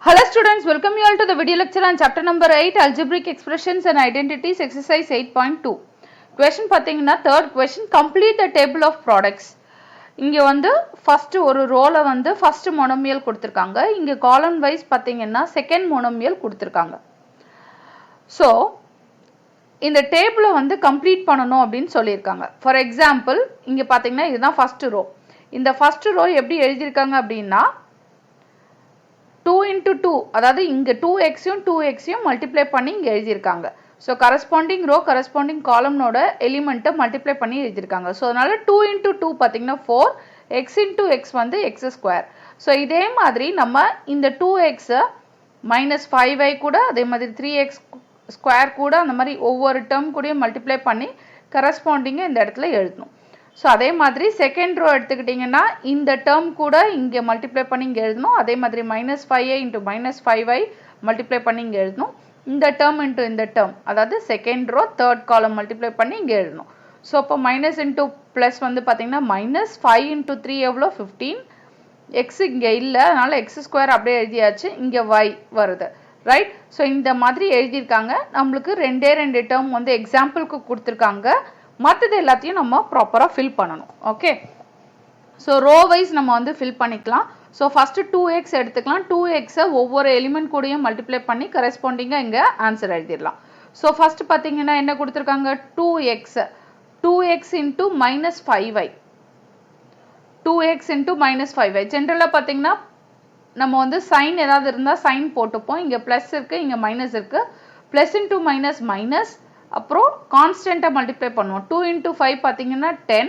Hello students, welcome you all to the video lecture on chapter number 8 Algebraic Expressions and Identities exercise 8.2. Question பாத்தீங்கன்னா third question, complete the table of products. இங்க வந்து first ஒரு ரோல வந்து first monomial கொடுத்திருக்காங்க. இங்க column wise பாத்தீங்கன்னா second monomial கொடுத்திருக்காங்க. So இந்த டேபிளை வந்து complete பண்ணணும் அப்படின்னு சொல்லியிருக்காங்க. For example, இங்க பாத்தீங்கன்னா இதுதான் first row. இந்த first row எப்படி எழுதியிருக்காங்க அப்படின்னா 2 into 2 அதாவது இங்க 2x யும் 2x யும் மல்டிப்ளை பண்ணி இங்க எழுதியிருக்காங்க. ஸோ கரஸ்பாண்டிங் ரோ கரஸ்பாண்டிங் காலம்னோட எலிமெண்ட்டை மல்டிப்ளை பண்ணி எழுதியிருக்காங்க. ஸோ அதனால 2 into 2 பார்த்தீங்கன்னா 4, x into x வந்து x ஸ்கொயர். ஸோ இதே மாதிரி நம்ம இந்த 2x மைனஸ் 5y கூட அதே மாதிரி 3x ஸ்கொயர் கூட அந்த மாதிரி ஒவ்வொரு டேர்ம் கூடயும் மல்டிப்ளை பண்ணி கரஸ்பாண்டிங்கை இந்த இடத்துல எழுதணும். ஸோ அதே மாதிரி செகண்ட் ரோ எடுத்துக்கிட்டிங்கன்னா இந்த டேர்ம் கூட இங்கே மல்டிப்ளை பண்ணி இங்கே எழுதணும். அதே மாதிரி minus 5i into minus 5y multiply பண்ணி இங்கே எழுதணும். இந்த டேர்ம் இன்ட்டு இந்த டேர்ம் அதாவது second row third column multiply பண்ணி இங்கே எழுதணும். ஸோ இப்போ மைனஸ் இன்ட்டு ப்ளஸ் வந்து பார்த்தீங்கன்னா மைனஸ் 5 இன்ட்டு 3 எவ்வளோ 15. எக்ஸ் இங்கே இல்லை, அதனால் எக்ஸ் ஸ்கொயர் அப்படியே எழுதியாச்சு. இங்கே y வருது, ரைட். ஸோ இந்த மாதிரி எழுதியிருக்காங்க. நம்மளுக்கு ரெண்டு டேர்ம் வந்து எக்ஸாம்பிளுக்கு கொடுத்துருக்காங்க. மற்றது எல்லாத்தையும் நம்ம ப்ராப்பராக ஃபில் பண்ணணும். ஓகே, ஸோ ரோ வைஸ் நம்ம வந்து ஃபில் பண்ணிக்கலாம். ஸோ ஃபஸ்ட்டு 2x எடுத்துக்கலாம். 2xை ஒவ்வொரு எலிமெண்ட் கூடயும் மல்டிப்ளை பண்ணி கரெஸ்பாண்டிங்காக இங்கே ஆன்சர் எழுதிடலாம். ஸோ ஃபஸ்ட்டு பார்த்தீங்கன்னா என்ன கொடுத்துருக்காங்க 2x into minus 5y 2x into minus 5y. ஜென்ரலாக பார்த்தீங்கன்னா நம்ம வந்து சைன் ஏதாவது இருந்தால் சைன் போட்டுப்போம். இங்கே ப்ளஸ் இருக்குது, இங்கே மைனஸ் இருக்குது. ப்ளஸ் இன்ட்டு மைனஸ் மைனஸ், அப்புறம் கான்ஸ்டண்ட்டை மல்டிப்ளை பண்ணுவோம். 2 into 5 பார்த்தீங்கன்னா 10.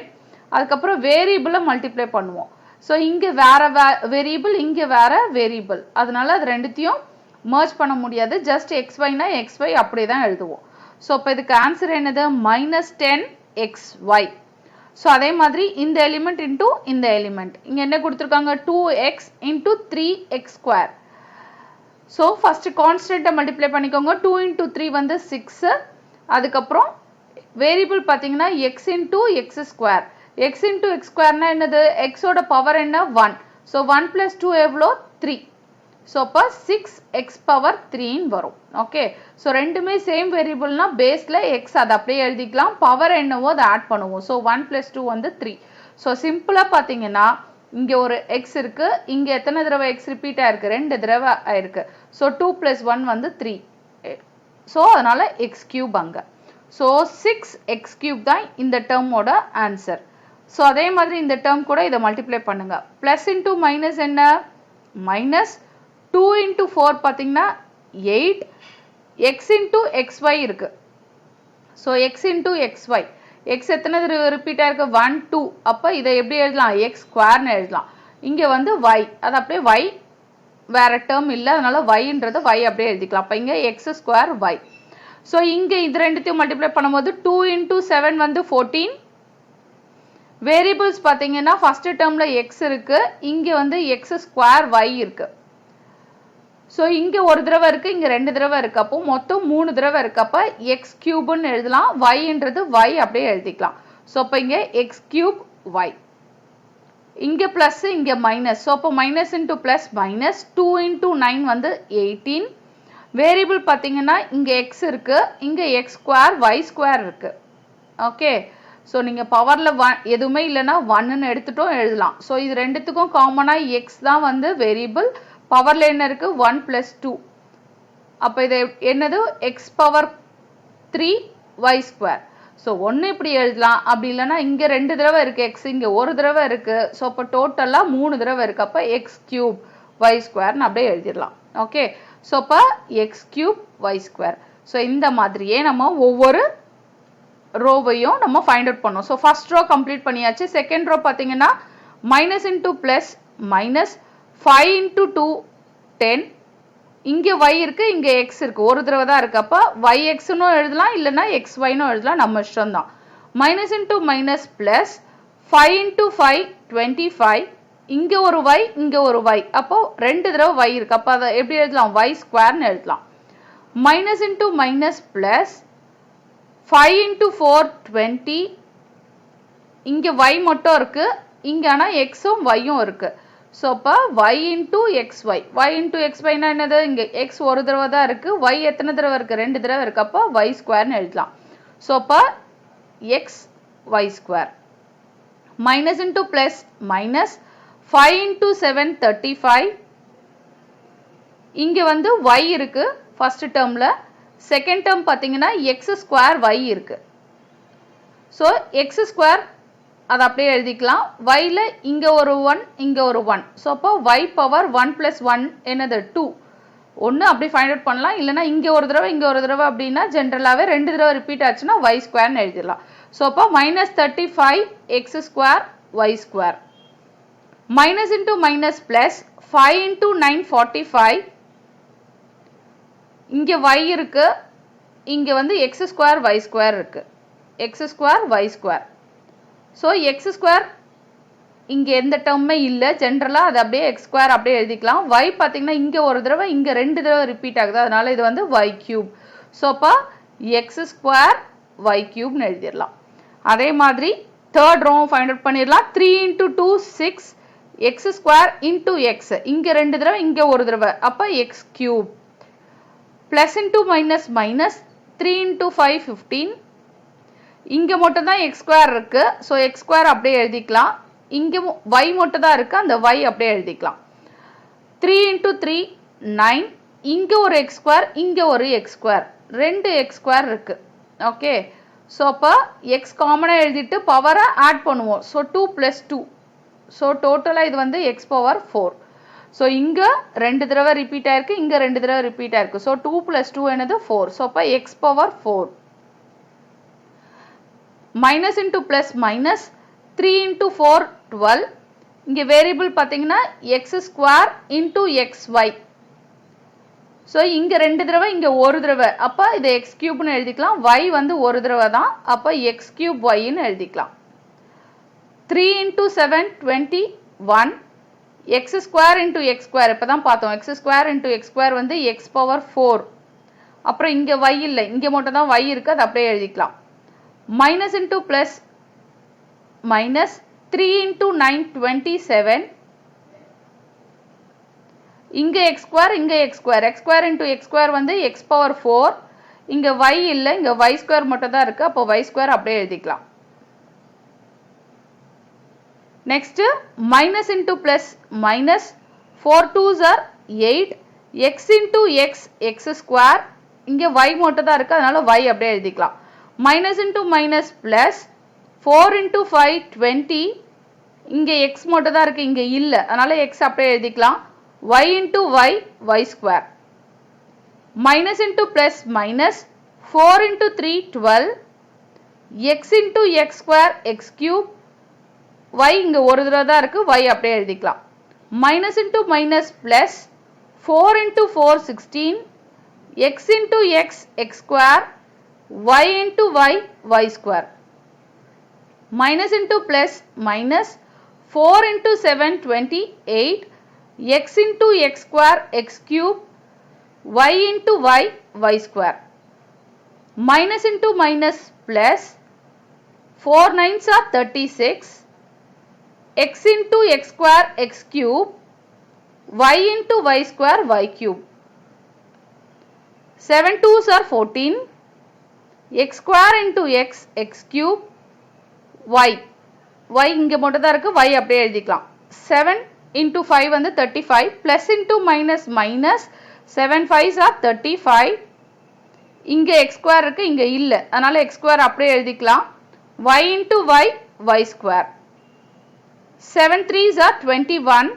அதுக்கப்புறம் வேரியபிளை மல்டிப்ளை பண்ணுவோம். ஸோ இங்கே வேற வேரியபிள், இங்கே வேற வேரியபிள், அதனால அது ரெண்டுத்தையும் மர்ஜ் பண்ண முடியாது. ஜஸ்ட் xyனா xy அப்படியே தான் எழுதுவோம். ஸோ இப்போ இதுக்கு ஆன்சர் என்னது மைனஸ் 10xy. ஸோ அதே மாதிரி இந்த எலிமெண்ட் இன்டூ இந்த எலிமெண்ட் இங்கே என்ன கொடுத்துருக்காங்க 2x into 3x square. So first கான்ஸ்டன்ட்டை மல்டிப்ளை பண்ணிக்கோங்க. 2 into 3 வந்து 6. அதுக்கப்புறம் வேரியபிள் பார்த்தீங்கன்னா x into x square. X into x ஸ்கொயர்னா என்னது எக்ஸோட பவர் என்ன 1. ஸோ 1 + 2 எவ்வளோ 3. ஸோ அப்போ 6x பவர் 3ன்னு வரும். ஓகே, ஸோ ரெண்டுமே சேம் வேரியபிள்னா பேஸில் எக்ஸ் அதை அப்படியே எழுதிக்கலாம். பவர் என்னவோ அதை ஆட் பண்ணுவோம். ஸோ 1 + 2 வந்து 3. ஸோ சிம்பிளாக பார்த்தீங்கன்னா இங்கே ஒரு எக்ஸ் இருக்குது, இங்கே எத்தனை தடவை எக்ஸ் ரிப்பீட் ஆயிருக்கு 2 தடவை ஆயிருக்கு. ஸோ 2 + 1 வந்து 3. ஸோ அதனால எக்ஸ் கியூப் அங்கே. ஸோ 6x³ தான் இந்த டேர்மோட ஆன்சர். ஸோ அதே மாதிரி இந்த டேர்ம் கூட இதை மல்டிப்ளை பண்ணுங்க. ப்ளஸ் இன்டூ மைனஸ் என்ன மைனஸ் 2 into 4 பார்த்தீங்கன்னா 8. எக்ஸ் இன்டூ எக்ஸ்ஒய் இருக்கு. So X into XY, X எத்தனை ரிப்பீட் ஆயிருக்கு 1 2. அப்போ இதை எப்படி எழுதலாம் எக்ஸ் ஸ்கொயர்னு எழுதலாம். இங்கே வந்து y, அது அப்படியே y வேற டேர்ம் இல்லை, அதனால yன்றது y அப்படியே எழுதிக்கலாம். அப்போ இங்கே எக்ஸ் ஸ்கொயர் y. ஸோ இங்கே இது ரெண்டுத்தையும் மல்டிப்ளை பண்ணும்போது 2 into 7 வந்து 14. வேரியபிள்ஸ் பார்த்தீங்கன்னா ஃபர்ஸ்ட் டேர்மில் எக்ஸ் இருக்கு, இங்கே வந்து எக்ஸ் ஸ்கொயர் y இருக்கு. ஸோ இங்கே ஒரு தடவை இருக்கு, இங்கே 2 தடவை இருக்கு. அப்போ மொத்தம் 3 தடவை இருக்கு. அப்போ எக்ஸ் கியூப்னு எழுதலாம். yன்றது y அப்படியே எழுதிக்கலாம். ஸோ அப்போ இங்கே எக்ஸ் கியூப் y. இங்கே ப்ளஸ் இங்கே மைனஸ். ஸோ அப்போ minus into plus minus 2 into 9 வந்து 18. வேரியபிள் பார்த்தீங்கன்னா இங்கே எக்ஸ் இருக்கு, இங்கே எக்ஸ் ஸ்கொயர் y ஸ்கொயர் இருக்கு. ஓகே, ஸோ நீங்கள் பவரில் எதுவுமே இல்லைன்னா 1ன்னு எடுத்துட்டோம் எழுதலாம். ஸோ இது ரெண்டுத்துக்கும் காமனாக எக்ஸ் தான் வந்து வேரியபிள். பவரில் என்ன இருக்கு 1 + 2. அப்போ இது என்னது X power 3 y square. So ஒன்று இப்படி எழுதலாம், அப்படி இல்லைன்னா இங்கே 2 தடவை இருக்கு எக்ஸ், இங்கே ஒரு தடவை இருக்கு. ஸோ அப்போ டோட்டலாக 3 தடவை இருக்கு. அப்போ எக்ஸ் கியூப் y ஸ்கொயர்னு அப்படியே எழுதிடலாம். ஓகே, ஸோ அப்போ X cube y square. So இந்த மாதிரியே நம்ம ஒவ்வொரு ரோவையும் நம்ம ஃபைண்ட் அவுட் பண்ணோம். ஸோ ஃபர்ஸ்ட் ரோ கம்ப்ளீட் பண்ணியாச்சு. செகண்ட் ரோ பார்த்தீங்கன்னா minus into plus minus 5 into 2 10. இங்கே y இருக்கு, இங்கே x இருக்கு, ஒரு தடவை தான் இருக்கு. அப்போ yxன்னு எழுதலாம், இல்லைன்னா xyன்னு எழுதலாம், நம்ம இஷ்டம் தான். Minus into minus plus 5 into 5 25. இங்கே ஒரு y, இங்கே ஒரு y. அப்போ 2 தடவை y இருக்கு. அப்போ அதை எப்படி எழுதலாம் y ஸ்கொயர்னு எழுதலாம். Minus into minus plus 5 into 4 20. இங்கே y மட்டும் இருக்கு, இங்கே ஆனால் xும் yயும் இருக்கு. ஸோ அப்போ y into xy. y into xy னா என்னது? இங்கே x ஒரு தடவை தான் இருக்கு, y எத்தனை தடவை இருக்கு? 2 தடவை இருக்கு. அப்போ y ஸ்கொயர்னு எழுதலாம். ஸோ அப்போ x y square. Minus into plus minus 5 into 7 35. இங்கே வந்து y இருக்கு ஃபர்ஸ்ட் டேர்மில், செகண்ட் டேர்ம் பார்த்தீங்கன்னா எக்ஸ் ஸ்கொயர் y இருக்கு. ஸோ எக்ஸ் ஸ்கொயர் அதை அப்படியே எழுதிக்கலாம். yல இங்கே ஒரு 1 இங்கே ஒரு 1. ஸோ அப்போ y பவர் 1 + 1 என்னது 2. ஒன்று அப்படி ஃபைண்ட் அவுட் பண்ணலாம், இல்லைனா இங்கே ஒரு தடவை இங்கே ஒரு தடவை அப்படின்னா ஜென்ரலாகவே 2 தடவை ரிப்பீட் ஆச்சுன்னா y ஸ்கொயர்னு எழுதிடலாம். ஸோ அப்போ -35 X square y square. Minus into minus plus 5 into 9 45. இங்கே y இருக்கு, இங்கே வந்து எக்ஸ் ஸ்கொயர் y ஸ்கொயர் இருக்கு, X square y square. So X square இங்கே எந்த டேர்மே இல்லை, ஜென்ரலாக அது அப்படியே எக்ஸ் ஸ்கொயர் அப்படியே எழுதிக்கலாம். y பார்த்தீங்கன்னா இங்கே ஒரு தடவை இங்கே 2 தடவை ரிப்பீட் ஆகுது, அதனால இது வந்து y கியூப். ஸோ அப்போ எக்ஸ் ஸ்கொயர் y கியூப்னு எழுதிடலாம். அதே மாதிரி தேர்ட் ரோ ஃபைண்ட் அவுட் பண்ணிடலாம். 3 into 2 6 X square into X, இங்கே 2 தடவை இங்கே ஒரு தடவை, அப்போ X cube. Plus into minus minus 3 into 5 15. இங்கே மட்டும் தான் எக்ஸ் ஸ்கொயர் இருக்கு, ஸோ எக்ஸ் ஸ்கொயர் அப்படியே எழுதிக்கலாம். இங்கே y மட்டும் தான் இருக்கு, அந்த y அப்படியே எழுதிக்கலாம். 3 into 3 9. இங்கே ஒரு எக்ஸ் ஸ்கொயர், இங்கே ஒரு எக்ஸ் ஸ்கொயர், 2 எக்ஸ் ஸ்கொயர் இருக்கு. ஓகே, ஸோ அப்போ எக்ஸ் காமனாக எழுதிட்டு பவரை ஆட் பண்ணுவோம். ஸோ 2 + 2. ஸோ டோட்டலாக இது வந்து எக்ஸ் பவர் 4. ஸோ இங்கே 2 தடவை ரிப்பீட் ஆயிருக்கு, இங்கே 2 தடவை ரிப்பீட் ஆயிருக்கு. ஸோ 2 + 2 என்னது 4. ஸோ அப்போ X power 4. Minus into plus minus 3 into 4 12. இங்கே வேரியபிள் பார்த்தீங்கன்னா X square into X Y. So இங்கே 2 தடவை இங்கே ஒரு தடவை, அப்போ இது எக்ஸ் கியூப்னு எழுதிக்கலாம். y வந்து ஒரு தடவை தான், அப்போ எக்ஸ் கியூப் ஒய்ன்னு எழுதிக்கலாம். 3 into 7 21. X square into x square இப்போ தான் பார்த்தோம். X square into x square வந்து எக்ஸ் பவர் 4. அப்புறம் இங்கே y இல்லை, இங்கே மட்டும் தான் y இருக்குது, அது அப்படியே எழுதிக்கலாம். Minus into plus minus 3 into 9 27. இங்கே எக்ஸ் ஸ்கொயர், இங்கே X square, X square into x square வந்து எக்ஸ் பவர் 4. இங்கே y இல்லை, இங்கே y ஸ்கொயர் மட்டும் தான் இருக்குது, அப்போ y ஸ்கொயர் அப்படியே எழுதிக்கலாம். Next minus into plus minus 4 2s are 8. X into X X square, இங்கே y மட்டும் தான் இருக்குது, அதனால y அப்படியே எழுதிக்கலாம். Minus into minus plus 4 into 5 20. இங்கே x மட்டும் தான் இருக்கு, இங்கே இல்லை, அதனால x அப்படியே எழுதிக்கலாம். y into y y square. Minus into plus minus 4 into 3 12. x into x square x cube. y இங்கே ஒரு தடவை தான் இருக்கு, y அப்படியே எழுதிக்கலாம். Minus into minus plus 4 into 4 16. x into x x square. y into y y square. minus into plus minus 4 into 7 28. x into x square x cube. y into y y square. Minus into minus plus 4 9s are 36. x into x square x cube. y into y square y cube. 7 2s are 14. x square into x x cube. y இங்கே மட்டும் தான் இருக்கு, y அப்படியே எழுதிக்கலாம். 7 into 5 வந்து 35. plus into minus minus 7 5s are 35. இங்கே x square இருக்கு, இங்கே இல்லை, அதனால x square அப்படியே எழுதிக்கலாம். y into y y square. 7 3s are 21.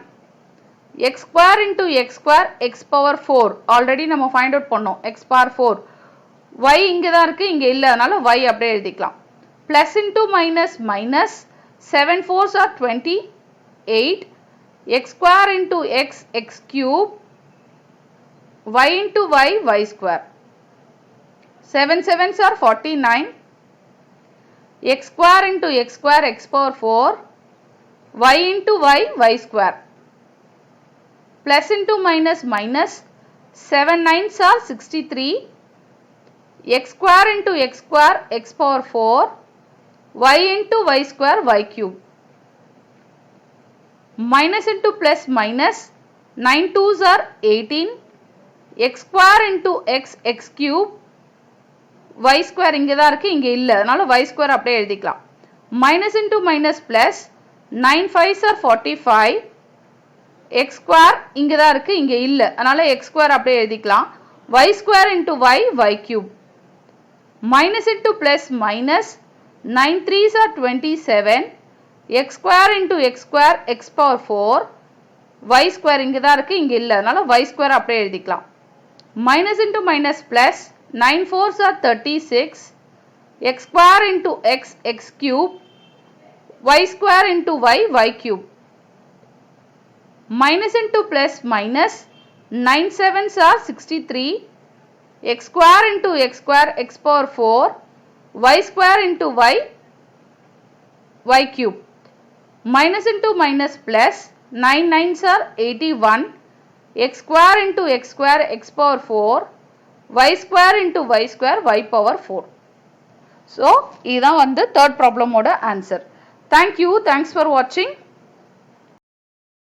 x square into x square x power 4. Already நம்ம ஃபைண்ட் அவுட் பண்ணோம், x power 4. y இங்கே தான் இருக்கு, இங்கே இல்லை, அதனால y அப்படியே எழுதிக்கலாம். plus into minus minus 7 4s are 28. x square into x x cube. y into y y square. 7 7s are 49. x square into x square x power 4. y into y y square. Plus into minus minus 7 9s are 63. x square into x square x power 4. y into y square y cube. minus into plus minus, 9 2s are 18, x square into x, x cube, y square இங்க தான் இருக்கு, இங்க இல்ல, அதனால y square அப்படியே எழுதிக்கலாம். minus into minus plus, 9 5s are 45, x square இங்க தான் இருக்கு, இங்க இல்ல, அதனால x square அப்படியே எழுதிக்கலாம். y square into y, y cube. minus into plus minus, 9 3s are 27, x square into x square, x power 4, y square இங்க தான் இருக்கு, இங்க இல்ல, அதனால y square அப்படியே எழுதிக்கலாம். minus into minus plus, 9 4s are 36, x square into x, x cube, y square into y, y cube. Minus into plus minus, 9 7s are 63, x square into x square, x power 4, y square into y, y cube. Minus into minus plus, 9 9s are 81, x square into x square, x power 4, y square into y square, y power 4. So, இதான் வந்து third problem ஓட answer. Thank you. Thanks for watching.